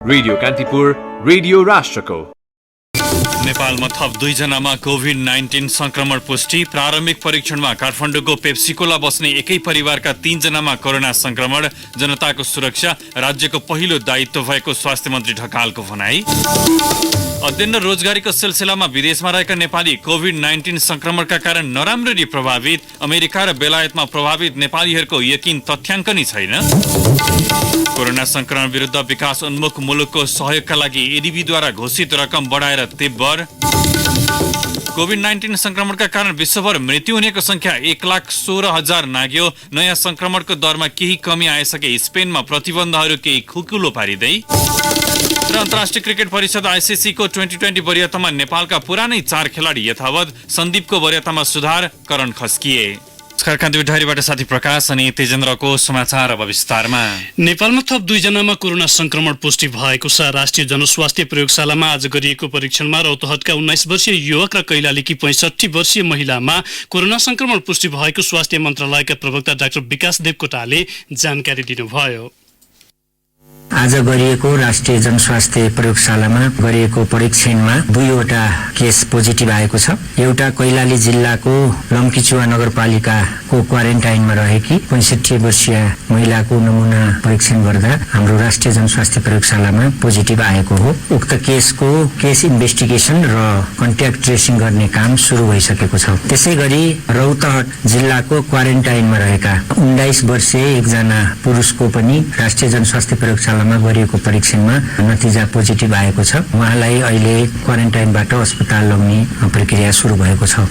Radio Kantipur, radio राष्ट्रको। नेपालमा थप 2 जनामा कोभिड-19 संक्रमण पुष्टि। प्रारम्भिक परीक्षणमा काठमाडौँको पेप्सिकोला बस्ने एकै परिवारका 3 जनामा कोरोना संक्रमण। जनताको सुरक्षा राज्यको पहिलो दायित्व भएको स्वास्थ्य मन्त्री ढकालको भनाई। अध्ययन र रोजगारीको सिलसिलामा विदेशमा रहेका नेपाली कोभिड-19 संक्रमणका कारण नराम्ररी प्रभावित। अमेरिका र बेलायतमा प्रभावित नेपालीहरूको यकिन तथ्याङ्क नै छैन। कोरोना संक्रमण विरुद्ध विकास उन्मुख मुलुकको सहयोगका लागि एडीबीद्वारा घोषित रकम बढाएर तिब्बर। कोभिड-19 संक्रमणका कारण विश्वभर मृत्यु हुनेको संख्या 1,16,000 नाग्यो। नयाँ संक्रमणको दरमा केही कमी आइसके स्पेनमा प्रतिबन्धहरू केही खुकुलो पारिँदै। र अन्तर्राष्ट्रिय क्रिकेट परिषद आईसीसी को 2020 वरियतामा नेपालका पुरानै 4 खेलाडी यथावत। सन्दीपको वरियतामा सुधार, करण खस्किए। ढारीबाट साथी प्रकाश अनि तेजेन्द्रको समाचार अब विस्तारमा। नेपालमा थप 2 जनामा कोरोना संक्रमण पुष्टि भएको छ। राष्ट्रिय जनस्वास्थ्य प्रयोगशालामा आज गरिएको परीक्षणमा रौतहटका 19 वर्षीय युवक र कैलालीकी 65 वर्षीय महिलामा कोरोना संक्रमण पुष्टि भएको स्वास्थ्य मन्त्रालयका प्रवक्ता डाक्टर विकास देवकोटाले जानकारी दिनुभयो। आज गरिएको राष्ट्रिय जनस्वास्थ्य प्रयोगशालामा गरिएको परीक्षणमा 2वटा केस पोजिटिभ आएको छ। एउटा कैलाली जिल्लाको लम्कीचुवा नगरपालिकाको क्वारेन्टाइनमा रहेकी 65 वर्षीय महिलाको नमुना परीक्षण गर्दा हाम्रो राष्ट्रिय जनस्वास्थ्य प्रयोगशालामा पोजिटिभ आएको हो। उक्त केसको केस इन्भेस्टिगेसन र कन्ट्याक्ट ट्रेसिङ गर्ने काम सुरु भइसकेको छ। त्यसैगरी रौतहट जिल्लाको क्वारेन्टाइनमा रहेका 19 वर्षीय एकजना पुरुषको पनि राष्ट्रिय जनस्वास्थ्य प्रयोगशाला गरिएको परीक्षणमा नतिजा पोजिटिभ आएको छ। उहाँलाई अहिले क्वारेन्टाइनबाट अस्पताल लग्ने प्रक्रिया सुरु भएको छ।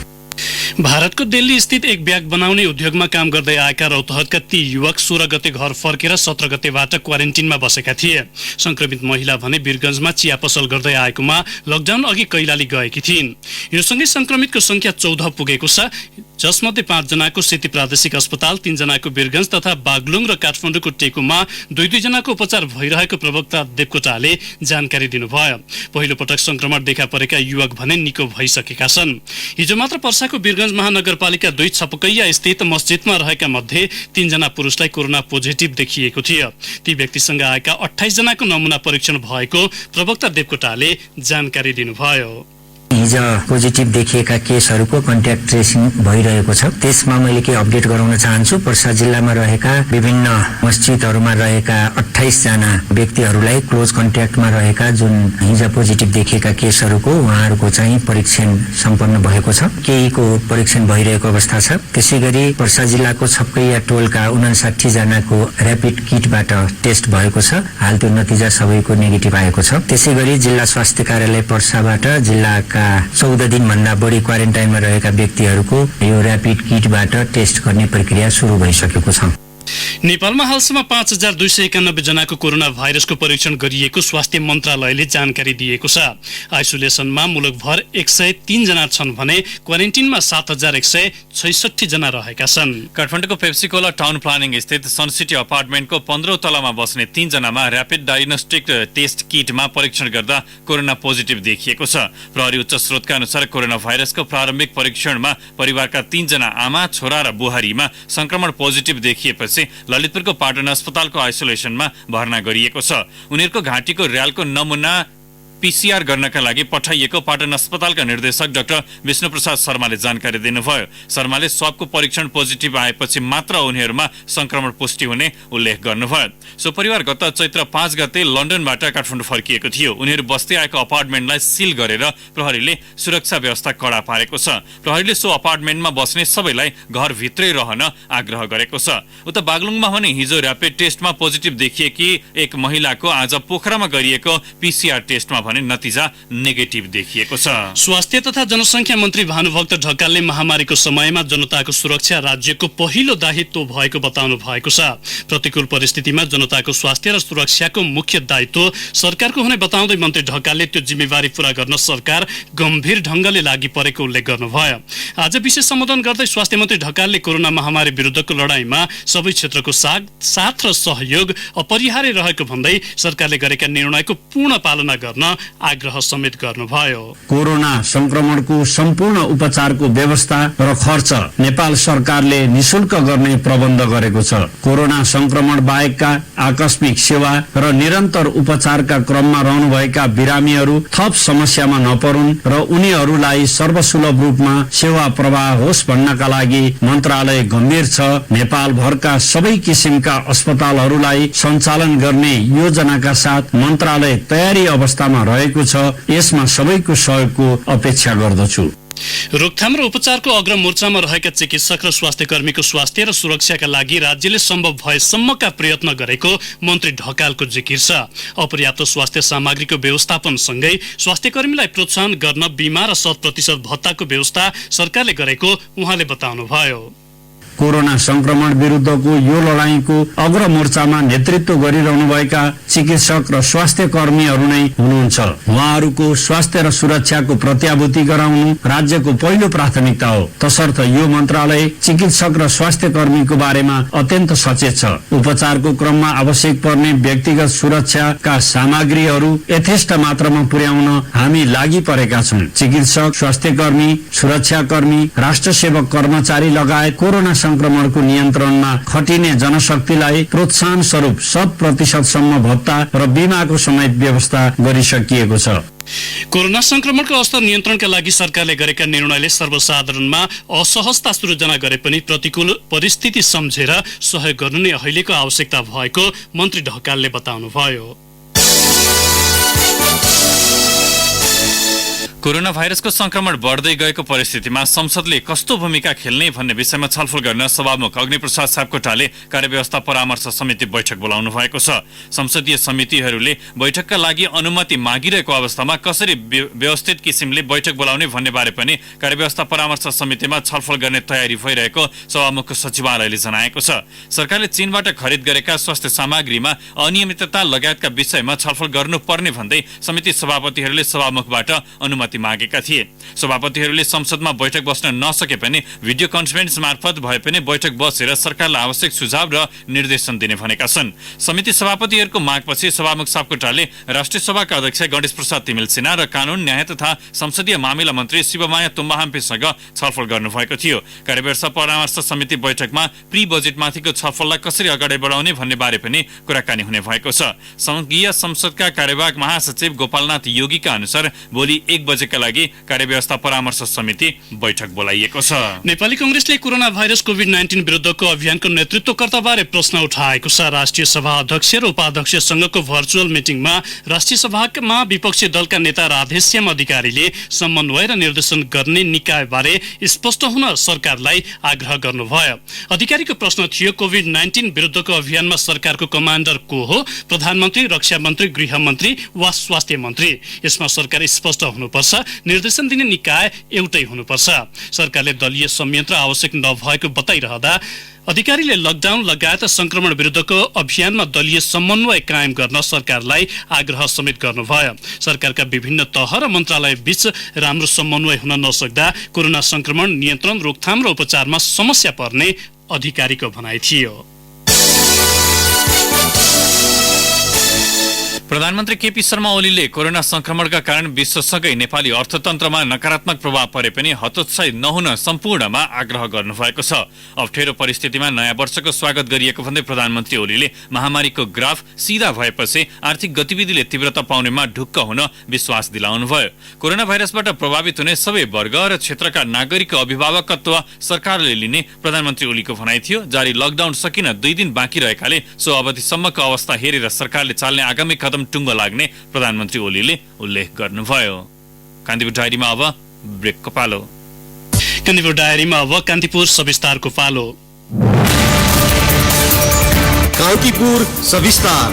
भारतको दिल्ली स्थित एक ब्याग बनाउने उद्योगमा काम गर्दै आएका रौतहटका ती युवक 16 गते घर फर्केर 17 गतेबाट क्वारेन्टिनमा बसेका थिए। संक्रमित महिला भने वीरगञ्जमा चिया पसल गर्दै आएकोमा लकडाउन अघि कैलाली गएकी थिइन्। यो सँगै संक्रमितको संख्या 14 पुगेको छ, जसमध्ये 5 जनाको सेती प्रादेशिक अस्पताल, 3 जनाको वीरगञ्ज तथा बागलुङ र काठमाडौँको टेकुमा 2 जनाको उपचार भइरहेको प्रवक्ता देवकोटाले जानकारी दिनुभयो। पहिलो पटक संक्रमण देखा परेका युवक भने निको भइसकेका छन्। हिजो मात्र पर्साको वीरगञ्ज महानगरपालिका 2 छपकैया स्थित मस्जिदमा रहेका मध्ये 3 जना पुरुषलाई कोरोना पोजिटिभ देखिएको थियो। ती व्यक्तिसँग आएका 28 जनाको नमुना परीक्षण भएको प्रवक्ता देवकोटाले जानकारी दिनुभयो। हिजो पोजिटिभ देखिएका केसहरूको कन्ट्याक्ट ट्रेसिङ भइरहेको छ। त्यसमा मैले के अपडेट गराउन चाहन्छु। पर्सा जिल्लामा रहेका विभिन्न मस्जिदहरूमा रहेका 28 जना व्यक्तिहरूलाई क्लोज कन्ट्याक्टमा रहेका जुन हिजो पोजिटिभ देखिएका केसहरूको उहाँहरूको चाहिँ परीक्षण सम्पन्न भएको छ। केहीको परीक्षण भइरहेको अवस्था छ। त्यसैगरी पर्सा जिल्लाको छपकैया टोलका 59 जनाको र्यापिड किटबाट टेस्ट भएको छ। हाल त्यो नतिजा सबैको नेगेटिभ आएको छ। त्यसैगरी जिल्ला स्वास्थ्य कार्यालय पर्साबाट जिल्लाका 14 दिनभन्दा बढी क्वारेन्टाइनमा रहेका व्यक्तिहरूको यो र्यापिड किटबाट टेस्ट गर्ने प्रक्रिया सुरु भइसकेको छ। नेपालमा हालसम्म 5291 जनाको कोरोना भाइरसको परीक्षण गरिएको स्वास्थ्य मन्त्रालयले जानकारी दिएको छ। आइसोलेसनमा मुलुकभर 103 जना छन् भने क्वारेन्टिनमा 7166 जना रहेका छन्। काठमाडौँको पेप्सिकोला टाउन प्लानिङ स्थित सनसिटी अपार्टमेन्टको 15औं तलामा बस्ने 3 जनामा र्यापिड डायग्नोस्टिक टेस्ट किटमा परीक्षण गर्दा कोरोना पोजिटिभ देखिएको छ। प्रहरी उच्च स्रोतका अनुसार कोरोना भाइरसको प्रारम्भिक परीक्षणमा परिवारका 3 जना आमा, छोरा र बुहारीमा संक्रमण पोजिटिभ देखिएपछि ललितपुरको पाटन अस्पतालको आइसोलेसनमा भर्ना गरिएको छ। उनीहरूको घाँटीको र्यालको नमुना पीसीआर गर्नका लागि पठाइएको पाटन अस्पतालका निर्देशक डाक्टर विष्णुप्रसाद शर्माले जानकारी दिनुभयो। शर्माले सबको परीक्षण पोजिटिभ आएपछि मात्र उनीहरूमा संक्रमण पुष्टि हुने उल्लेख गर्नुभयो। सो परिवार गत चैत्र 5 गते लन्डनबाट काठमाडौँ फर्किएको थियो। उनीहरू बस्दै आएको अपार्टमेन्टलाई सिल गरेर प्रहरीले सुरक्षा व्यवस्था कडा पारेको छ। प्रहरीले सो अपार्टमेन्टमा बस्ने सबैलाई घरभित्रै रहन आग्रह गरेको छ। उता बागलुङमा भने हिजो र्यापिड टेस्टमा पोजिटिभ देखिएकी एक महिलाको आज पोखरामा गरिएको पीसीआर टेस्टमा भने नतिजा नेगेटिभ देखिएको छ। स्वास्थ्य तथा जनसंख्या मन्त्री भानुभक्त ढकालले महामारीको समयमा जनताको सुरक्षा राज्यको पहिलो दायित्व भएको बताउनु भएको छ। प्रतिकूल परिस्थितिमा जनताको स्वास्थ्य र सुरक्षाको मुख्य दायित्व सरकारको हुने बताउँदै मन्त्री ढकालले त्यो जिम्मेवारी पूरा गर्न सरकार गम्भीर ढंगले लागि परेको उल्लेख गर्नुभयो। आज विशेष सम्बोधन गर्दै स्वास्थ्य मन्त्री ढकालले कोरोना महामारी विरुद्धको लडाईँमा सबै क्षेत्रको साथ र सहयोग अपरिहार्य रहेको भन्दै सरकारले गरेका निर्णयको पूर्ण पालना गर्न आग्रह समेत गर्नुभयो। कोरोना संक्रमणको सम्पूर्ण उपचारको व्यवस्था र खर्च नेपाल सरकारले निशुल्क गर्ने प्रबन्ध गरेको छ। कोरोना संक्रमण बाहेकका आकस्मिक सेवा र निरन्तर उपचारका क्रममा रहनुभएका बिरामीहरू थप समस्यामा नपरुन् र उनीहरूलाई सर्वसुलभ रूपमा सेवा प्रवाह होस् भन्नका लागि मन्त्रालय गम्भीर छ। नेपाल भरका सबै किसिमका अस्पतालहरूलाई सञ्चालन गर्ने योजनाका साथ मन्त्रालय तयारी अवस्थामा रहेको छ। यसमा सबैको सहयोगको अपेक्षा गर्दछु। रोकथाम र उपचारको अग्रमोर्चामा रहेका चिकित्सक र स्वास्थ्य कर्मीको स्वास्थ्य र सुरक्षाका लागि राज्यले सम्भव भएसम्मका प्रयत्न गरेको मन्त्री ढकालको जिकिर छ। अपर्याप्त स्वास्थ्य सामग्रीको व्यवस्थापनसँगै स्वास्थ्य कर्मीलाई प्रोत्साहन गर्न बिमा र 100% भत्ताको व्यवस्था सरकारले गरेको उहाँले बताउनुभयो। कोरोना संक्रमण विरुद्धको यो लडाईँको अग्रमोर्चामा नेतृत्व गरिरहनुभएका चिकित्सक र स्वास्थ्य कर्मीहरू नै हुनुहुन्छ। उहाँहरूको स्वास्थ्य र सुरक्षाको प्रत्याभूति गराउनु राज्यको पहिलो प्राथमिकता हो। तसर्थ यो मन्त्रालय चिकित्सक र स्वास्थ्य कर्मीको बारेमा अत्यन्त सचेत छ। उपचारको क्रममा आवश्यक पर्ने व्यक्तिगत सुरक्षाका सामग्रीहरू यथेष्ट मात्रामा पुर्याउन हामी लागि परेका छौं। चिकित्सक, स्वास्थ्य कर्मी, सुरक्षाकर्मी, राष्ट्र सेवक कर्मचारी लगायत कोरोना संक्रमणको नियन्त्रणमा खटिने जनशक्तिलाई प्रोत्साहन स्वरूप 100% सम्म भत्ता र बिमाको समेत व्यवस्था गरिसकिएको छ। कोरोना संक्रमणको अस्तर नियन्त्रणका लागि सरकारले गरेका निर्णयले सर्वसाधारणमा असहजता सृजना गरे पनि प्रतिकूल परिस्थिति सम्झेर सहयोग गर्नु नै अहिलेको आवश्यकता भएको मन्त्री ढकालले बताउनुभयो। कोरोना भाइरसको संक्रमण बढ्दै गएको परिस्थितिमा संसदले कस्तो भूमिका खेल्ने भन्ने विषयमा छलफल गर्न सभामुख अग्निप्रसाद सापकोटाले कार्यव्यवस्था परामर्श समिति बैठक बोलाउनु भएको छ। संसदीय समितिहरूले बैठकका लागि अनुमति मागिरहेको अवस्थामा कसरी व्यवस्थित किसिमले बैठक बोलाउने भन्ने बारे पनि कार्यव्यवस्था परामर्श समितिमा छलफल गर्ने तयारी भइरहेको सभामुखको सचिवालयले जनाएको छ। सरकारले चीनबाट खरिद गरेका स्वास्थ्य सामग्रीमा अनियमितता लगायतका विषयमा छलफल गर्नुपर्ने भन्दै समिति सभापतिहरूले सभामुखबाट अनुमति मागेका थिए। सभापतिहरूले संसदमा बैठक बस्न नसके पनि भिडियो कन्फरेन्स मार्फत भए पनि बैठक बसेर सरकारलाई आवश्यक सुझाव र निर्देशन दिने भनेका छन्। समिति सभापतिहरूको मागपछि सभामुख सापकोटाले राष्ट्रिय सभाका अध्यक्ष गणेश प्रसाद तिमिल सिन्हा र कानून, न्याय तथा संसदीय मामिला मन्त्री शिवमाया तुम्बाहाम्पेसँग छलफल गर्नुभएको थियो। कार्यव्यवस्था परामर्श समिति बैठकमा प्री बजेटमाथिको छलफललाई कसरी अगाडि बढाउने भन्ने बारे पनि कुराकानी हुने भएको छ। संघीय संसदका कार्यवाहक महासचिव गोपालनाथ योगीका अनुसार भोलि 1 बजेका लागि कार्यव्यवस्था परामर्श समिति बैठक बोलाइएको छ। नेपाली कांग्रेसले कोरोना भाइरस कोभिड-19 विरुद्धको अभियानको नेतृत्वकर्ताबारे प्रश्न उठाएको छ। राष्ट्रिय सभा अध्यक्ष र उपाध्यक्षसँगको भर्चुअल मिटिङमा राष्ट्रिय सभामा विपक्षी दलका नेता राधेश्याम अधिकारीले समन्वय र निर्देशन गर्ने निकायबारे स्पष्ट हुन सरकारलाई आग्रह गर्नुभयो। अधिकारीको प्रश्न थियो, कोभिड-19 विरुद्धको अभियानमा सरकारको कमान्डर को हो? प्रधानमन्त्री, रक्षा मन्त्री, गृहमन्त्री वा स्वास्थ्य मन्त्री? यसमा सरकार स्पष्ट हुनुपर्छ। निर्देशन दिने निकाय एउटै हुनुपर्छ। सरकारले दलीय संयन्त्र आवश्यक नभएको बताइरहँदा अधिकारीले लकडाउन लगायत संक्रमण विरुद्धको अभियानमा दलीय समन्वय कायम गर्न सरकारलाई आग्रह समेत गर्नुभयो। सरकारका विभिन्न तह र मन्त्रालय बीच राम्रो समन्वय हुन नसक्दा कोरोना संक्रमण नियन्त्रण, रोकथाम र उपचारमा समस्या पर्ने अधिकारीको भनाइ थियो। प्रधानमन्त्री केपी शर्मा ओलीले कोरोना संक्रमणका कारण विश्वसँगै नेपाली अर्थतन्त्रमा नकारात्मक प्रभाव परे पनि हतोत्साही नहुन सम्पूर्णमा आग्रह गर्नुभएको छ। अप्ठ्यारो परिस्थितिमा नयाँ वर्षको स्वागत गरिएको भन्दै प्रधानमन्त्री ओलीले महामारीको ग्राफ सिधा भएपछि आर्थिक गतिविधिले तीव्रता पाउनेमा ढुक्क हुन विश्वास दिलाउनुभयो। कोरोना भाइरसबाट प्रभावित हुने सबै वर्ग र क्षेत्रका नागरिकको अभिभावकत्व सरकारले लिने प्रधानमन्त्री ओलीको भनाइ थियो। जारी लकडाउन सकिन 2 दिन बाँकी रहेकाले सो अवधिसम्मको अवस्था हेरेर सरकारले चाल्ने आगामी कदम टुङ्गो लाग्ने प्रधानमन्त्री ओलीले उल्लेख गर्नुभयो। कान्तिपुर डायरीमा अब ब्रेकको पालो। कान्तिपुर डायरीमा अब कान्तिपुर सविस्तारको पालो। कान्तिपुर सविस्तार।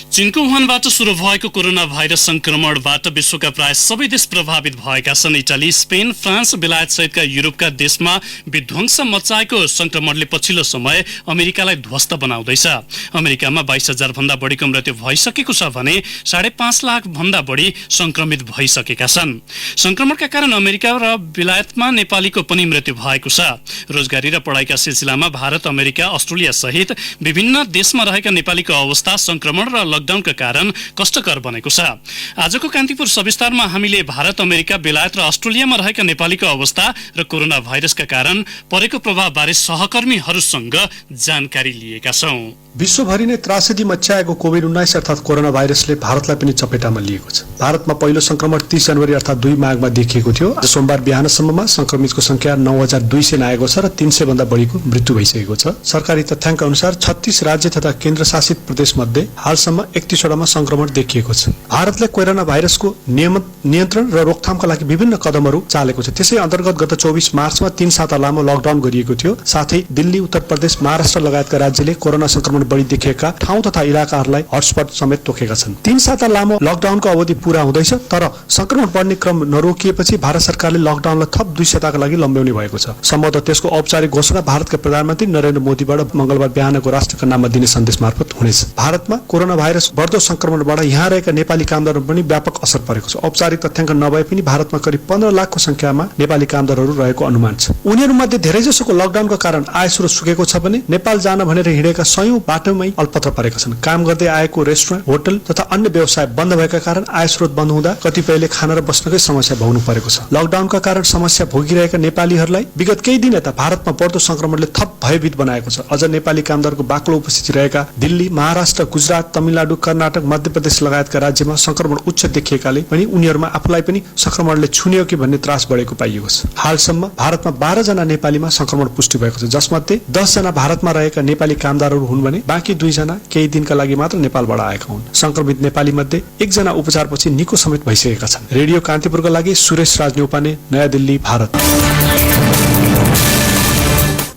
चीनको वुहानबाट सुरु भएको कोरोना भाइरस संक्रमणबाट विश्वका प्राय सबै देश प्रभावित भएका छन्। इटाली, स्पेन, फ्रान्स, बेलायत सहितका युरोपका देशमा विध्वंस मचाएको संक्रमणले पछिल्लो समय अमेरिकालाई ध्वस्त बनाउँदैछ। अमेरिकामा 22,000 भन्दा बढीको मृत्यु भइसकेको छ भने 5.5 लाख भन्दा बढी संक्रमित भइसकेका छन्। संक्रमणका कारण अमेरिका र बेलायतमा नेपालीको पनि मृत्यु भएको छ। रोजगारी र पढाइका सिलसिलामा भारत, अमेरिका, अस्ट्रेलिया सहित विभिन्न देशमा रहेका नेपालीको अवस्था संक्रमण र लकडाउनका कारण कष्टकर बनेको छ। आजको कान्तिपुर सविस्तारमा हामीले भारत, अमेरिका, बेलायत र अस्ट्रेलियामा रहेका नेपालीको अवस्था र कोरोना भाइरसका कारण परेको प्रभावबारे सहकर्मीहरूसँग जानकारी लिएका छौं। विश्वभरि नै त्रासदी मच्चाएको कोभिड-19 अर्थात् कोरोना भाइरसले भारतलाई पनि चपेटामा लिएको छ। भारतमा पहिलो संक्रमण 30 जनवरी अर्थात् 2 माघमा देखिएको थियो। आज सोमबार बिहानसम्ममा संक्रमितको संख्या 9200 आएको छ र 300 भन्दा बढीको मृत्यु भइसकेको छ। सरकारी तथ्याङ्क अनुसार 36 राज्य तथा केन्द्रशासित प्रदेश मध्ये हालसम्म 31 वटामा संक्रमण देखिएको छ। भारतले कोरोना भाइरसको नियन्त्रण र रोकथामका लागि विभिन्न कदमहरू चालेको छ। त्यसै अन्तर्गत गत 24 मार्चमा 3 साता लामो लकडाउन गरिएको थियो। साथै दिल्ली, उत्तर प्रदेश, महाराष्ट्र लगायतका राज्यले कोरोना संक्रमण बढी देखिएका ठाउँ तथा इलाकाहरूलाई हटस्पट समेत तोकेका छन्। 3 साता लामो लकडाउनको अवधि पूरा हुँदैछ, तर संक्रमण बढ्ने क्रम नरोकिएपछि भारत सरकारले लकडाउनलाई थप 2 साताका लागि लम्ब्याउने भएको छ। सम्भवतः त्यसको औपचारिक घोषणा भारतका प्रधानमन्त्री नरेन्द्र मोदीबाट मंगलबार बिहानको राष्ट्रका नाममा दिने सन्देश मार्फत हुनेछ। भारतमा कोरोना भाइरस बढ्दो संक्रमणबाट यहाँ रहेका नेपाली कामदारहरू पनि व्यापक असर परेको छ। औपचारिक तथ्याङ्क नभए पनि भारतमा करिब 15 लाखको संख्यामा नेपाली कामदारहरू रहेको अनुमान छ। उनीहरूमध्ये धेरैजसोको लकडाउनका कारण आय स्रोत सुकेको छ भने नेपाल जान भनेर हिँडेका सयौं बाटोमै अल्पत्र परेका छन्। काम गर्दै आएको रेस्टुरेन्ट, होटल तथा अन्य व्यवसाय बन्द भएका कारण आय स्रोत बन्द हुँदा कतिपयले खान र बस्नकै समस्या भोग्नु परेको छ। लकडाउनका कारण समस्या भोगिरहेका नेपालीहरूलाई विगत केही दिन यता भारतमा बढ्दो संक्रमणले थप भयभीत बनाएको छ। अझ नेपाली कामदारको बाक्लो उपस्थिति रहेका दिल्ली, महाराष्ट्र, गुजरात, तमिलनाडु, कर्नाटक, मध्य प्रदेश लगायतका राज्यमा संक्रमण उच्च देखिएकाले पनि उनीहरूमा आफूलाई पनि संक्रमणले छुन्यो कि भन्ने त्रास बढेको पाइएको छ। हालसम्म भारतमा 12 जना नेपालीमा संक्रमण पुष्टि भएको छ, जसमध्ये 10 जना भारतमा रहेका नेपाली कामदारहरू हुन् भने बाँकी 2 जना केही दिनका लागि मात्र नेपालबाट आएका हुन्। संक्रमित नेपाली मध्ये 1 जना उपचारपछि निको समेत भइसकेका छन्। रेडियो कान्तिपुरका लागि सुरेश राज न्यौपाने, नयाँ दिल्ली, भारत।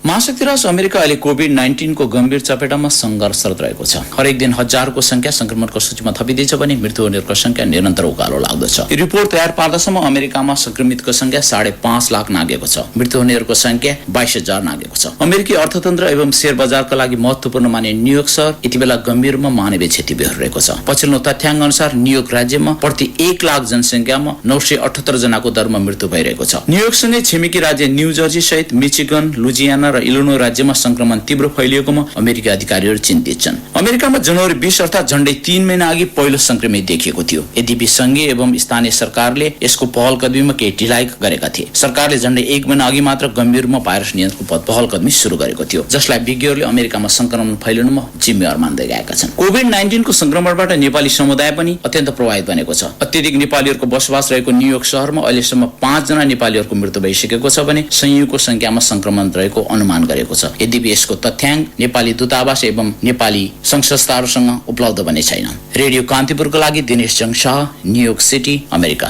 महाशक्ति राष्ट्र अमेरिका अहिले कोभिड-19 को गम्भीर चपेटामा संघर्षरत रहेको छ। हरेक दिन हजारको संख्या संक्रमणको सूचीमा थपिँदैछ भने मृत्यु हुनेहरूको संख्या निरन्तर उकालो लाग्दछ। यो रिपोर्ट तयार पार्दासम्म अमेरिकामा संक्रमितको संख्या 5.5 लाख नागेको छ। मृत्यु हुनेहरूको संख्या 22,000 नागेको छ। अमेरिकी अर्थतन्त्र एवं शेयर बजारका लागि महत्त्वपूर्ण माने न्युयोर्क शहर यति बेला गम्भीरमा मानवीय क्षति बेहोरेको छ। पछिल्लो तथ्याङ्क अनुसार न्युयोर्क राज्यमा प्रति 1 लाख जनसङ्ख्यामा 978 जनाको दरमा मृत्यु भइरहेको छ। न्युयोर्कसँगै छिमेकी राज्य न्यू जर्सी सहित मिचिगन, लुजियाना र इलिनोय राज्यमा संक्रमण तीव्र फैलिएकोमा अमेरिकी अधिकारीहरू चिन्तित छन्। अमेरिकामा जनवरी 20 अर्थात् झण्डै 3 महिना अघि पहिलो संक्रमित देखिएको थियो। यद्यपि संघीय एवं स्थानीय सरकारले यसको पहल कदमीमा केही ढिलाइ गरेका थिए। सरकारले झण्डै 1 महिना अघि मात्र गम्भीरमा भाइरस नियन्त्रणको पहल कदमी सुरु गरेको थियो, जसलाई विज्ञहरूले अमेरिकामा संक्रमण फैलिनुमा जिम्मेवार मान्दै गएका छन्। कोभिड-19 को संक्रमणबाट नेपाली समुदाय पनि अत्यन्त प्रभावित बनेको छ। अत्यधिक नेपालीहरूको बसोबास रहेको न्युयोर्क शहरमा अहिलेसम्म 5 जना नेपालीहरूको मृत्यु भइसकेको छ भने संयौंको संख्यामा संक्रमण रहेको अनुमान गरेको छ। यद्यपि यसको तथ्याङ्क नेपाली दूतावास एवं नेपाली संस्थाहरूसँग उपलब्ध बने छैन। रेडियो कान्तिपुरको लागि दिनेश जङशाह, न्युयोर्क सिटी, अमेरिका।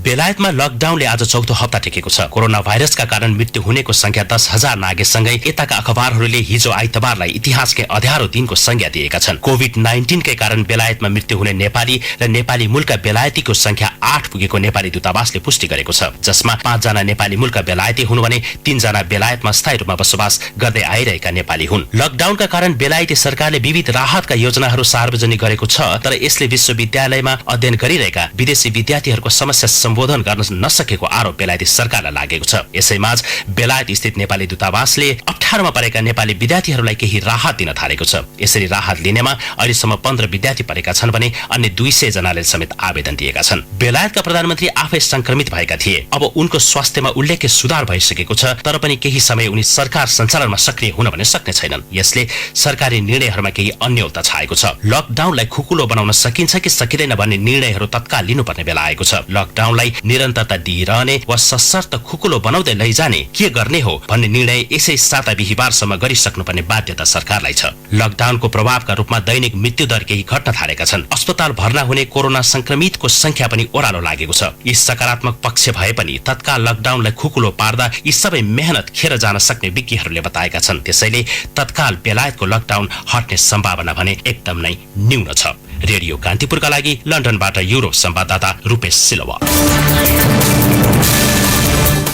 बेलायतमा लकडाउनले आज 4औं हप्ता टेकेको छ। कोरोना भाइरसका कारण मृत्यु हुनेको संख्या 10,000 नागेसँगै यताका अखबारहरूले हिजो आइतबारलाई इतिहासकै अँध्यारो दिनको संज्ञा दिएका छन्। कोभिड-19 कै कारण बेलायतमा मृत्यु हुने नेपाली र नेपाली मूलका बेलायतीको संख्या 8 पुगेको नेपाली दूतावासले पुष्टि गरेको छ, जसमा 5 जना नेपाली मूलका बेलायती हुन् भने 3 जना बेलायतमा स्थायी रूपमा बसोबास गर्दै आइरहेका नेपाली हुन्। लकडाउनका कारण बेलायती सरकारले विविध राहतका योजनाहरू सार्वजनिक गरेको छ, तर यसले विश्वविद्यालयमा अध्ययन गरिरहेका विदेशी विद्यार्थीहरूको समस्या सम्बोधन गर्न नसकेको आरोप बेलायती सरकारलाई लागेको छ। यसैमाझ बेलायत स्थित नेपाली दूतावासले अप्ठ्यारोमा परेका नेपाली विद्यार्थीहरूलाई केही राहत दिन थालेको छ। यसरी राहत लिनेमा अहिलेसम्म 15 विद्यार्थी परेका छन् भने अन्य 200 जनाले समेत आवेदन दिएका छन्। बेलायतका प्रधानमन्त्री आफै संक्रमित भएका थिए। अब उनको स्वास्थ्यमा उल्लेख्य सुधार भइसकेको छ, तर पनि केही समय उनी सरकार सञ्चालनमा सक्रिय हुन भने सक्ने छैनन्। यसले सरकारी निर्णयहरूमा केही अन्योलता छाएको छ। लकडाउनलाई खुकुलो बनाउन सकिन्छ कि सकिँदैन भन्ने निर्णयहरू तत्काल लिनुपर्ने बेला आएको छ। लकडाउनलाई निरन्तरता दिइरहने वा सशर्त खुकुलो बनाउँदै लैजाने के गर्ने हो भन्ने निर्णय यसै साता बिहीबारसम्म गरिसक्नुपर्ने बाध्यता सरकारलाई छ। लकडाउनको प्रभावका रूपमा दैनिक मृत्युदर केही घट्न थालेका छन्। अस्पताल भर्ना हुने कोरोना संक्रमितको संख्या पनि ओह्रालो लागेको छ। यी सकारात्मक पक्ष भए पनि तत्काल लकडाउनलाई खुकुलो पार्दा यी सबै मेहनत खेर जान सक्ने विज्ञहरूले बताएका छन्। त्यसैले तत्काल बेलायतको लकडाउन हट्ने सम्भावना भने एकदम नै न्यून छ। रेडियो कान्तिपुरका लागि लन्डनबाट युरोप संवाददाता रूपेश सिलवा।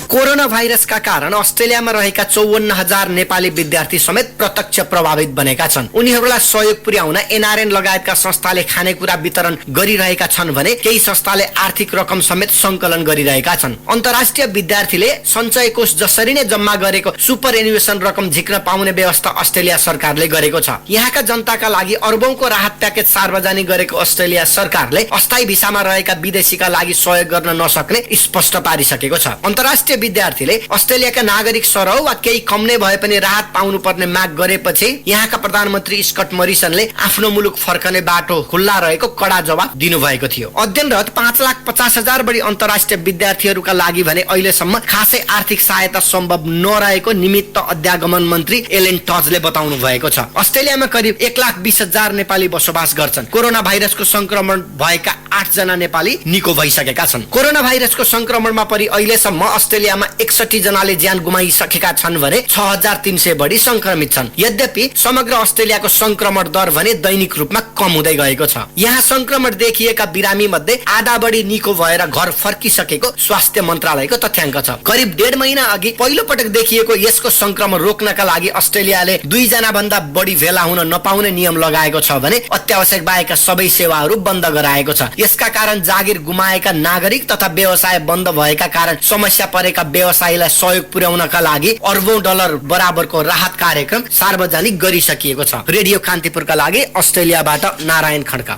कोरोना भाइरसका कारण अस्ट्रेलियामा रहेका 54,000 नेपाली विद्यार्थी समेत प्रत्यक्ष प्रभावित बनेका छन्। उनीहरूलाई सहयोग पुर्याउन एनआरएन लगायतका संस्थाले खानेकुरा वितरण गरिरहेका छन् भने केही संस्थाले आर्थिक रकम समेत संकलन गरिरहेका छन्। अन्तर्राष्ट्रिय विद्यार्थीले सञ्चय कोष जसरी नै जम्मा गरेको सुपर एन्युएसन रकम झिक्न पाउने व्यवस्था अस्ट्रेलिया सरकारले गरेको छ। यहाँका जनताका लागि अर्बौंको राहत प्याकेज सार्वजनिक गरेको अस्ट्रेलिया सरकारले अस्थायी भिसामा रहेका विदेशीका लागि सहयोग गर्न नसक्ने स्पष्ट पारिसकेको छ। अन्तर्राष्ट्रिय विद्यार्थीले अस्ट्रेलियाका नागरिक सरह वा केही कम नै भए पनि राहत पाउनुपर्ने माग गरेपछि यहाँका प्रधानमन्त्री स्कट मरिसनले आफ्नो मुलुक फर्कने बाटो खुल्ला रहेको कडा जवाब दिनुभएको थियो। अध्ययनरत 5,50,000 बढी अन्तर्राष्ट्रिय विद्यार्थीहरूका लागि भने अहिलेसम्म खासै आर्थिक सहायता सम्भव नरहेको निमित्त अध्यागमन मन्त्री एलेन टजले बताउनु भएको छ। अस्ट्रेलियामा करिब 1,20,000 नेपाली बसोबास गर्छन्। कोरोना भाइरसको संक्रमण भएका 8 जना नेपाली निको भइसकेका छन्। कोरोना भाइरसको संक्रमणमा परि अहिलेसम्म अस्ट्रेलियामा 61 जनाले ज्यान गुमाइसकेका छन् भने 6,300 बढी संक्रमित छन्। यद्यपि समग्र अस्ट्रेलियाको संक्रमण दर भने दैनिक रूपमा कम हुँदै गएको छ। यहाँ संक्रमण देखिएका बिरामी मध्ये आधा बढी निको भएर घर फर्किसकेको स्वास्थ्य मन्त्रालयको तथ्याङ्क छ। करिब 1.5 महिना अघि पहिलो पटक देखिएको यसको संक्रमण रोक्नका लागि अस्ट्रेलियाले 2 जना भन्दा बढी भेला हुन नपाउने नियम लगाएको छ भने अत्यावश्यक बाहेकका सबै सेवाहरू बन्द गराएको छ। यसका कारण जागिर गुमाएका नागरिक तथा व्यवसाय बन्द भएका कारण समस्या परेका व्यवसायीलाई सहयोग पुर्याउनका लागि अर्बौं डलर बराबरको राहत कार्यक्रम सार्वजनिक गरिसकिएको छ। रेडियो कान्तिपुरका लागि अस्ट्रेलियाबाट नारायण खड्का।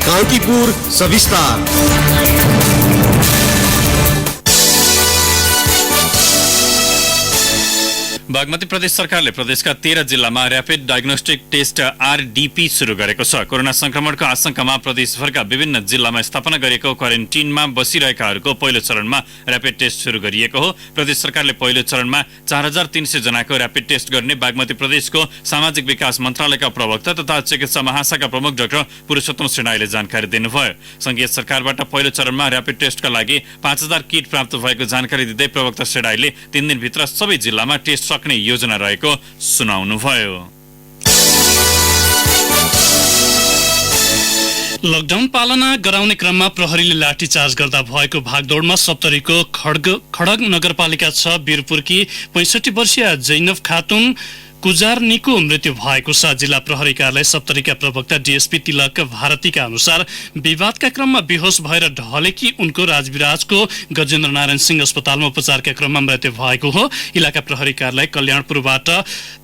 कान्तिपुर सविस्तार। बागमती प्रदेश सरकारले प्रदेशका 13 जिल्लामा र्यापिड डायग्नोस्टिक टेस्ट आरडीपी सुरु गरेको छ। कोरोना संक्रमणको आशंकामा प्रदेशभरका विभिन्न जिल्लामा स्थापना गरिएको क्वारेन्टिनमा बसिरहेकाहरूको पहिलो चरणमा र्यापिड टेस्ट सुरु गरिएको हो। प्रदेश सरकारले पहिलो चरणमा 4,300 जनाको र्यापिड टेस्ट गर्ने बागमती प्रदेशको सामाजिक विकास मन्त्रालयका प्रवक्ता तथा चिकित्सा महाशाखा प्रमुख डाक्टर पुरुषोत्तम श्रेणाईले जानकारी दिनुभयो। संघीय सरकारबाट पहिलो चरणमा र्यापिड टेस्टका लागि 5,000 किट प्राप्त भएको जानकारी दिँदै प्रवक्ता श्रेणाईले 3 दिनभित्र सबै जिल्लामा टेस्ट सक्ने योजना रहेको सुनाउनुभयो। लकडाउन पालना गराउने क्रममा प्रहरीले लाठीचार्ज गर्दा भएको भागदौडमा सप्तरीको खडग नगरपालिका 6 वीरपुरकी 65 वर्षीय जैनब खातुन कुजारनीको मृत्यु भएको छ। जिल्ला प्रहरी कार्यालय सप्तरीका प्रवक्ता डीएसपी तिलक भारतीका अनुसार विवादका क्रममा बेहोस भएर ढलेकी उनको राजविराजको गजेन्द्र नारायण सिंह अस्पतालमा उपचारका क्रममा मृत्यु भएको हो। इलाका प्रहरी कार्यालय कल्याणपुरबाट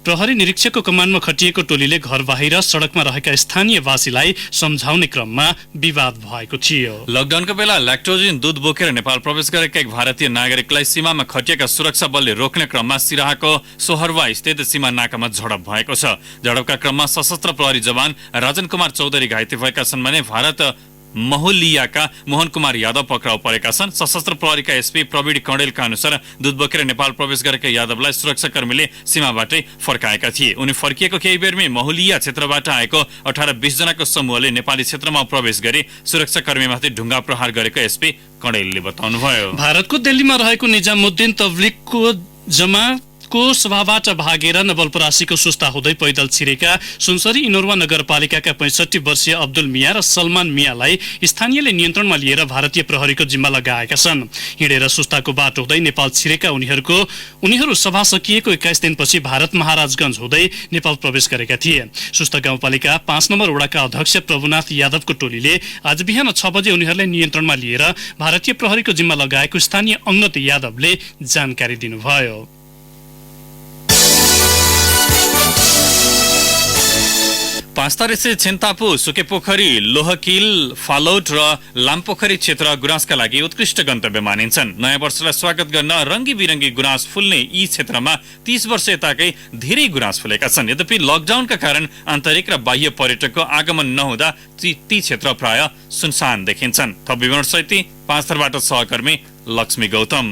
प्रहरी निरीक्षकको कमानमा खटिएको टोलीले घर बाहिर सडकमा रहेका स्थानीयवासीलाई सम्झाउने क्रममा विवाद भएको थियो। लकडाउनको बेला ल्याक्टोजिन दूध बोकेर नेपाल प्रवेश गरेका एक भारतीय नागरिकलाई सीमामा खटिएका सुरक्षा बलले रोक्ने क्रममा सिराहाको सोहरवा स्थित सीमा नाकामा झडप भएको छ। झडपका क्रममा सशस्त्र प्रहरी जवान राजन कुमार चौधरी घाइते भएका छन् भने भारत महुलियाका मोहन कुमार यादव पक्राउ परेका छन्। सशस्त्र प्रहरीका एसपी प्रवीण कणेलका अनुसार दूध बोकेर नेपाल प्रवेश गरेका यादवलाई सुरक्षाकर्मीले सीमाबाटै फर्काएका थिए। उनी फर्किएको केही बेरमै महुलिया क्षेत्रबाट आएको 18-20 जनाको समूहले नेपाली क्षेत्रमा प्रवेश गरी सुरक्षाकर्मीमाथि ढुङ्गा प्रहार गरेको एसपी कणेलले बताउनुभयो। भारतको दिल्लीमा रहेको निजामुद्दिन तब्लिगको जमात को सभाबाट भागेर नवलपरासीको सुस्ता हुँदै पैदल छिरेका सुनसरी इनोरवा नगरपालिकाका 65 वर्षीय अब्दुल मिया र सलमान मियालाई स्थानीयले नियन्त्रणमा लिएर भारतीय प्रहरीको जिम्मा लगाएका छन्। हिँडेर सुस्ताको बाटो हुँदै नेपाल छिरेका उनीहरू सभा सकिएको 21 दिनपछि भारत महाराजगञ्ज हुँदै नेपाल प्रवेश गरेका थिए। सुस्ता गाउँपालिका 5 नम्बर वडाका अध्यक्ष प्रभुनाथ यादवको टोलीले आज बिहान 6 बजे उनीहरूलाई नियन्त्रणमा लिएर भारतीय प्रहरीको जिम्मा लगाएको स्थानीय अंगत यादवले जानकारी दिनुभयो। पाँचतारेसे छिन्तापु सुकेपोखरी लोहकिल फालौट र लामपोखरी क्षेत्र गुराँसका लागि उत्कृष्ट गन्तव्य मानिन्छन्। नयाँ वर्षलाई स्वागत गर्न रङ्गी बिरङ्गी गुराँस फुल्ने यी क्षेत्रमा 30 वर्ष यताकै धेरै गुराँस फुलेका छन्। यद्यपि लकडाउनका कारण आन्तरिक र बाह्य पर्यटकको आगमन नहुँदा ती क्षेत्र प्राय सुनसान देखिन्छन्। थप विवरण सहित पाँचथरबाट सहकर्मी लक्ष्मी गौतम।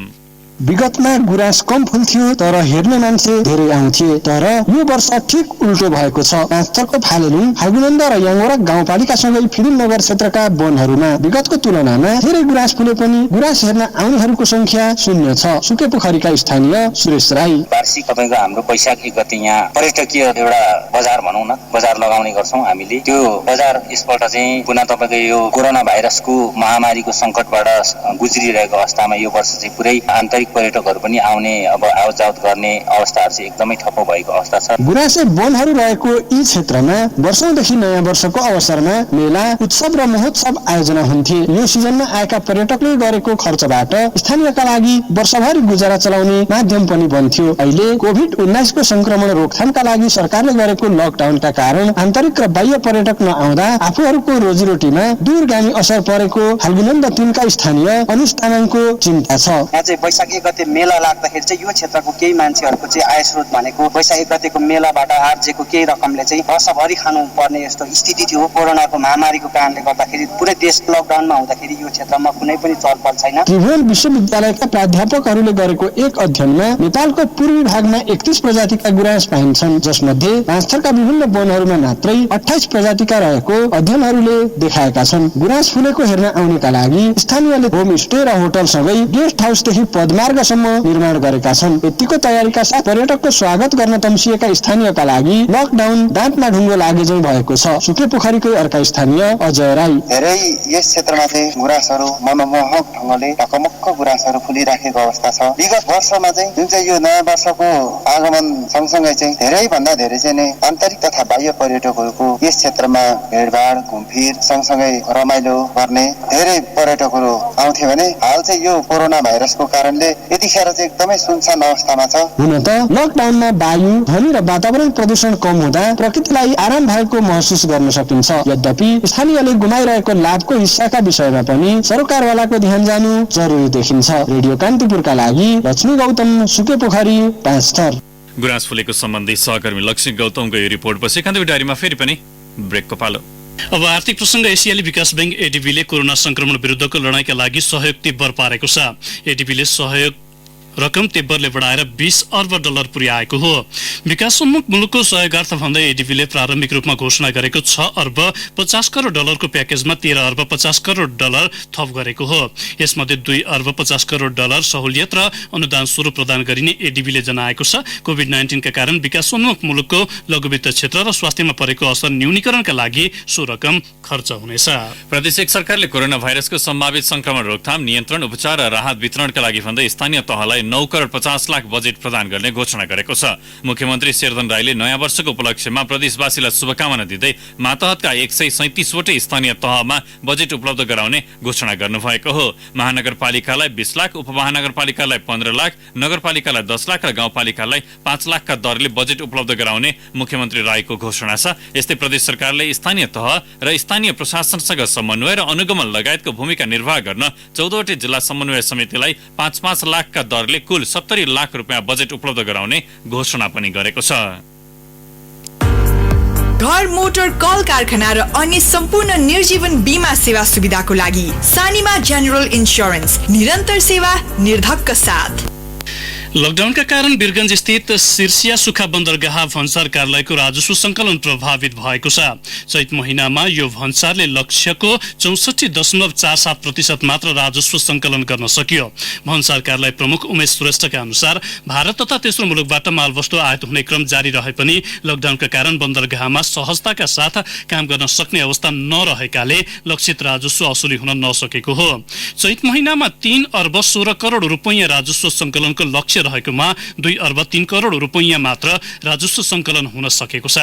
विगतमा गुराँस कम फुल्थ्यो तर हेर्ने मान्छे धेरै आउँथे, तर यो वर्ष ठिक उल्टो भएको छ। पाँचथरको फालेलुङ, फाल्गुनन्द र याङ्गोरा गाउँपालिकासँगै फिलिम नगर क्षेत्रका वनहरूमा विगतको तुलनामा धेरै गुराँस फुले पनि गुराँस हेर्न आउनेहरूको संख्या शून्य छ। सुकेपोखरीका स्थानीय सुरेश राई, वार्षिक तपाईको हाम्रो वैशाख 1 गते यहाँ पर्यटकीय एउटा बजार भनौँ न, बजार लगाउने गर्छौँ हामीले। त्यो बजार यसपल्ट चाहिँ पुनः तपाईँको यो कोरोना भाइरसको महामारीको सङ्कटबाट गुज्रिरहेको अवस्थामा यो वर्ष चाहिँ पुरै आन्तरिक पर्यटकहरू पनि आउने, अब आवतजावत गर्ने अवस्थाहरू चाहिँ एकदमै ठप्प भएको अवस्था छ। गुराँसे वनहरू रहेको यी क्षेत्रमा वर्षौंदेखि नयाँ वर्षको अवसरमा मेला, उत्सव र महोत्सव आयोजना हुन्थे। यो सिजनमा आएका पर्यटकले गरेको खर्चबाट स्थानीयका लागि वर्षभरि गुजारा चलाउने माध्यम पनि बन्थ्यो। अहिले कोभिड-19 को संक्रमण रोकथामका लागि सरकारले गरेको लकडाउनका कारण आन्तरिक र बाह्य पर्यटक नआउँदा आफूहरूको रोजीरोटीमा दूरगामी असर परेको फाल्गुनन्द 3 का स्थानीय अनुज तामाङको चिन्ता छ। यहाँ चाहिँ वैशाख 1 गते मेला लाग्दाखेरि चाहिँ यो क्षेत्रको केही मान्छेहरूको चाहिँ आय स्रोत भनेको वैशाख 1 गतेको मेलाबाट आर्जेको केही रकमले चाहिँ वर्षभरि खानु पर्ने यस्तो स्थिति थियो। कोरोनाको महामारीको कारणले गर्दाखेरि पुरै देश लकडाउनमा हुँदाखेरि यो क्षेत्रमा कुनै पनि चलपल छैन। त्रिभुवन विश्वविद्यालयका प्राध्यापकहरूले गरेको एक अध्ययनमा नेपालको पूर्वी भागमा 31 प्रजातिका गुराँस पाइन्छन्, जसमध्ये पाँचथरका विभिन्न वनहरूमा मात्रै 28 प्रजातिका रहेको अध्ययनहरूले देखाएका छन्। गुराँस फुलेको हेर्न आउनेका लागि स्थानीयले होमस्टे र होटलसँगै गेस्ट हाउसदेखि पदमार्गसम्म निर्माण गरेका छन्। यतिको तयारीका साथ पर्यटकको स्वागत गर्न तम्सिएका स्थानीयका लागि लकडाउन दाँतमा ढुङ्गो लागे झैं भएको छ। सुकेपोखरीकै अर्का स्थानीय अजय राई, धेरै यस क्षेत्रमा चाहिँ गुराँसहरू मनमोहक ढङ्गले ढकमक्क गुराँसहरू फुलिराखेको अवस्था छ। विगत वर्षमा चाहिँ जुन चाहिँ यो नयाँ वर्षको आगमन सँगसँगै चाहिँ धेरै भन्दा धेरै चाहिँ नै आन्तरिक तथा बाह्य पर्यटकहरूको यस क्षेत्रमा भिडभाड, घुमफिर सँगसँगै रमाइलो गर्ने धेरै पर्यटकहरू आउँथे भने हाल चाहिँ यो कोरोना भाइरसको कारणले यतिखेर चाहिँ एकदमै सुनसान अवस्थामा छ। हुन त लकडाउनमा वायु, ध्वनि र वातावरण प्रदूषण कम हुँदा प्रकृतिलाई आराम भएको महसुस गर्न सकिन्छ। यद्यपि स्थानीयले गुमाइरहेको लाभको हिस्साका विषयमा पनि सरकारवालाको ध्यान जानु जरुरी देखिन्छ। रेडियो कान्तिपुरका लागि लक्ष्मी गौतम, सुकेपोखरी, पाँचथर। गुराँस फुलेको सम्बन्धी सहकर्मी लक्ष्मी गौतमको यो रिपोर्टपछि कान्तिपुर डायरीमा फेरि पनि ब्रेकको पालो। अब आर्थिक प्रसङ्ग। एसियाली विकास बैंक एडीबीले कोरोना संक्रमण विरुद्धको लडाईँका लागि सहयोग तीव्र पारेको छ। एडीबीले सहयोग रकम तिब्बरले बढाएर 20 अर्ब डलर पुर्याएको हो। विकासोन्मुख मुलुकको सहयोगार्थ भन्दै एडीबीले प्रारम्भिक रूपमा घोषणा गरेको 6 अर्ब 50 करोड डलरको प्याकेजमा 13 अर्ब 50 करोड डलर थप गरेको हो। यसमध्ये 2 अर्ब 50 करोड डलर सहुलियत र अनुदान स्वरूप प्रदान गरिने एडीबीले जनाएको छ। कोभिड-19 का कारण विकासोन्मुख मुलुकको लघुवित्त क्षेत्र र स्वास्थ्यमा परेको असर न्यूनीकरणका लागि सो रकम खर्च हुनेछ। प्रदेश सरकारले कोरोना भाइरसको सम्भावित संक्रमण रोकथाम, नियन्त्रण, उपचार र राहत वितरणका लागि भन्दै स्थानीय तहलाई 9 करोड 50 लाख बजेट प्रदान गर्ने घोषणा गरेको छ। मुख्यमन्त्री शेरधन राईले नयाँ वर्षको उपलक्ष्यमा प्रदेशवासीलाई शुभकामना दिँदै मातहतका 137 वटै स्थानीय तहमा बजेट उपलब्ध गराउने घोषणा गर्नुभएको हो। महानगरपालिकालाई 20 लाख, उपमहानगरपालिकालाई 15 लाख, नगरपालिकालाई 10 लाख र गाउँपालिकालाई 5 लाखका दरले बजेट उपलब्ध गराउने मुख्यमन्त्री राईको घोषणा छ। यस्तै प्रदेश सरकारले स्थानीय तह र स्थानीय प्रशासनसँग समन्वय र अनुगमन लगायतको भूमिका निर्वाह गर्न 14 वटै जिल्ला समन्वय समितिलाई 5-5 लाखका दरले कुल 70 लाख रुपियाँ बजेट उपलब्ध गराउने घोषणा पनि गरेको छ। घर, मोटर, कल कारखाना र अन्य सम्पूर्ण निर्जीवन बीमा सेवा सुविधाको लागि सानिमा जनरल इन्स्योरेन्स, निरन्तर सेवा, निर्धक्क साथ। लकडाउनका कारण वीरगञ्ज स्थित सिर्सिया सुखा बन्दरगाह भन्सार कार्यालयको राजस्व संकलन प्रभावित भएको छ। चैत महिनामा यो भन्सारले लक्ष्यको 64.47% मात्र राजस्व संकलन गर्न सक्यो। भन्सार कार्यालय प्रमुख उमेश श्रेष्ठका अनुसार भारत तथा तेस्रो मुलुकबाट मालवस्तु आयात हुने क्रम जारी रहे पनि लकडाउनका कारण बन्दरगाहमा सहजताका साथ काम गर्न सक्ने अवस्था नरहेकाले लक्षित राजस्व असुली हुन नसकेको हो। चैत महिनामा 3 अर्ब 16 करोड रुपैयाँ राजस्व संकलनको लक्ष्य रहेकोमा 2 अर्ब 3 करोड रुपैयाँ मात्र राजस्व संकलन हुन सकेको छ।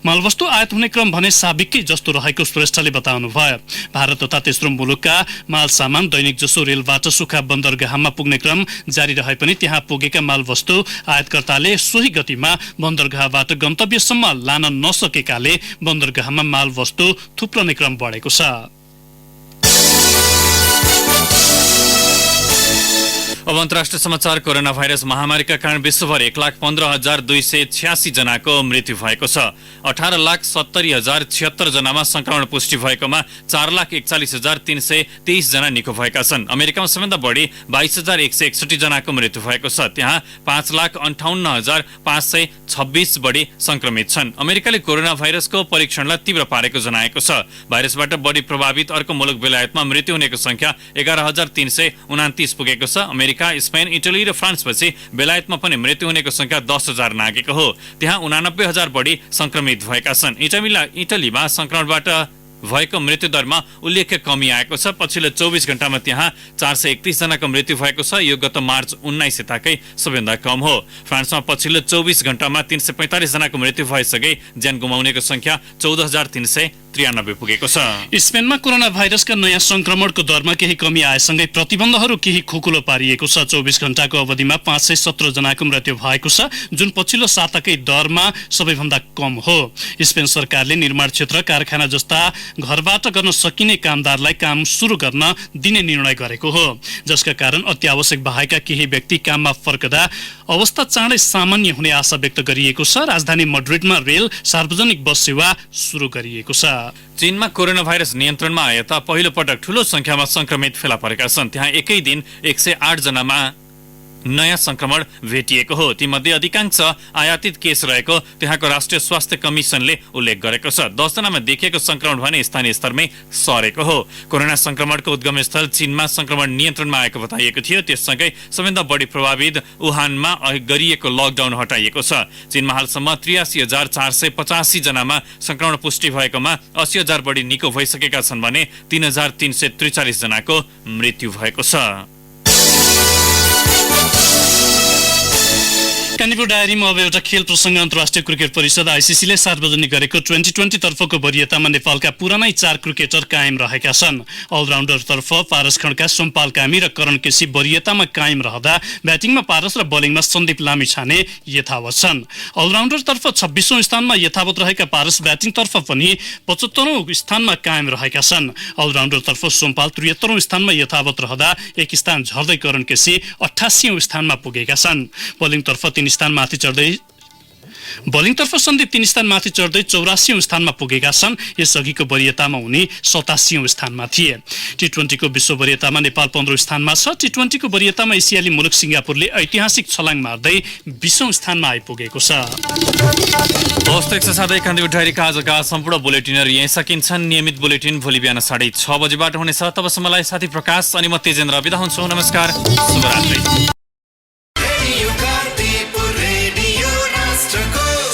मालवस्तु आयात हुने क्रम भने साबिकै जस्तो रहेको श्रेष्ठले बताउनुभयो। भारत तथा तेस्रो मुलुकका माल सामान दैनिक जसो रेलबाट सुखा बन्दरगाहमा पुग्ने क्रम जारी रहे पनि त्यहाँ पुगेका मालवस्तु आयातकर्ताले सोही गतिमा बन्दरगाहबाट गन्तव्यसम्म लान नसकेकाले बन्दरगाहमा मालवस्तु थुप्रने क्रम बढेको छ। अब अन्तर्राष्ट्रिय समाचार। कोरोना भाइरस महामारीका कारण विश्वभर 1,15,286 जनाको मृत्यु भएको छ। 18,70,076 जनामा संक्रमण पुष्टि भएकोमा 4,41,323 जना निको भएका छन्। अमेरिकामा सबैभन्दा बढी 22,161 जनाको मृत्यु भएको छ। त्यहाँ 5,58,526 बढी संक्रमित छन्। अमेरिकाले कोरोना भाइरसको परीक्षणलाई तीव्र पारेको जनाएको छ। भाइरसबाट बढी प्रभावित अर्को मुलुक बेलायतमा मृत्यु हुनेको संख्या 11,329 पुगेको छ। अमेरिका, स्पेन, इटली र फ्रान्सपछि बेलायतमा पनि मृत्यु हुनेको संख्या 10,000 नागेको हो। त्यहाँ 89,000 बढी संक्रमित भएका छन्। इटलीमा संक्रमणबाट भएको मृत्युदरमा उल्लेख्य कमी आएको छ। पछिल्लो 24 घण्टामा त्यहाँ 431 जनाको मृत्यु भएको छ। यो गत मार्च 19 यताकै सबैभन्दा कम हो। फ्रान्समा पछिल्लो 24 घण्टामा 345 जनाको मृत्यु भएसँगै ज्यान गुमाउनेको संख्या 14,393 पुगेको छ। स्पेनमा कोरोना भाइरसका नयाँ संक्रमणको दरमा केही कमी आएसँगै प्रतिबन्धहरू केही खुकुलो पारिएको छ। 24 घण्टाको अवधिमा 517 जनाको मृत्यु भएको छ, जुन पछिल्लो साताकै दरमा सबैभन्दा कम हो। स्पेन सरकारले निर्माण क्षेत्र, कारखाना जस्ता घरबाट गर्न सकिने कामदारलाई काम सुरु गर्न दिने निर्णय गरेको हो, जसका कारण अत्यावश्यक बाहेकका केही व्यक्ति काममा फर्कदा अवस्था चाँडै सामान्य हुने आशा व्यक्त गरिएको छ। राजधानी मड्रिडमा रेल, सार्वजनिक बस सेवा सुरु गरिएको छ। चीनमा कोरोना भाइरस नियन्त्रणमा आए त पहिलो पटक ठूलो संख्यामा संक्रमित फेला परेका छन्। त्यहाँ एकै दिन 108 जनामा नयाँ संक्रमण भेटिएको हो। तीमध्ये अधिकांश आयातित केस रहेको त्यहाँको राष्ट्रिय स्वास्थ्य कमिसनले उल्लेख गरेको छ। 10 जनामा देखिएको संक्रमण भने स्थानीय स्तरमै सरेको हो। कोरोना संक्रमणको उद्गम स्थल चीनमा संक्रमण नियन्त्रणमा आएको बताइएको थियो। त्यससँगै सबैभन्दा बढी प्रभावित वुहानमा गरिएको लकडाउन हटाइएको छ। चीनमा हालसम्म 83,485 जनामा संक्रमण पुष्टि भएकोमा 80,000 बढी निको भइसकेका छन् भने 3,343 जनाको मृत्यु भएको छ। कान्तिपुर डायरीमा अब एउटा खेल प्रसङ्ग। अन्तर्राष्ट्रिय क्रिकेट परिषद आइसिसीले सार्वजनिक गरेको 2020 तर्फको वरियतामा नेपालका पुरानै 4 क्रिकेटर कायम रहेका छन्। अलराउन्डर तर्फ पारस खड्का, सोमपाल कामी र करण केसी वरियतामा कायम रहँदा ब्याटिङमा पारस र बलिङमा सन्दीप लामिछाने यथावत छन्। अलराउन्डर तर्फ 26औं स्थानमा यथावत रहेका पारस ब्याटिङ तर्फ पनि 75औं स्थानमा कायम रहेका छन्। अलराउन्डर तर्फ सोमपाल 73औं स्थानमा यथावत रहँदा एक स्थान झर्दै करण केसी 88औं स्थानमा पुगेका छन्। बलिङतर्फ 3 स्थान माथि चढ्दै बलिङतर्फ सन्दीप 3 स्थान माथि चढ्दै 84औं स्थानमा पुगेका छन्। यसअघिको वरियतामा उनी 87औं स्थानमा थिए। टी20 को विश्व वरियतामा नेपाल 15औं स्थानमा छ। टी20 को वरियतामा एसियाली मुलुक सिङ्गापुरले ऐतिहासिक छलाङ मार्दै 20औं स्थानमा आइपुगेको छ। हस्त साथै कान्तिपुर डायरीका आजका सम्पूर्ण बुलेटिनहरू यही सकिन्छन्। नियमित बुलेटिन भोलि बिहान 6:30 बजेबाट हुनेछ। तबसम्मलाई साथी प्रकाश अनि म तेजेन्द्र बिदा हुन्छु। नमस्कार, शुभरात्रि।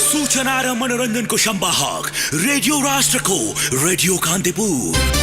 सूचना र मनोरञ्जनको संवाहक रेडियो राष्ट्रको रेडियो कान्तिपुर।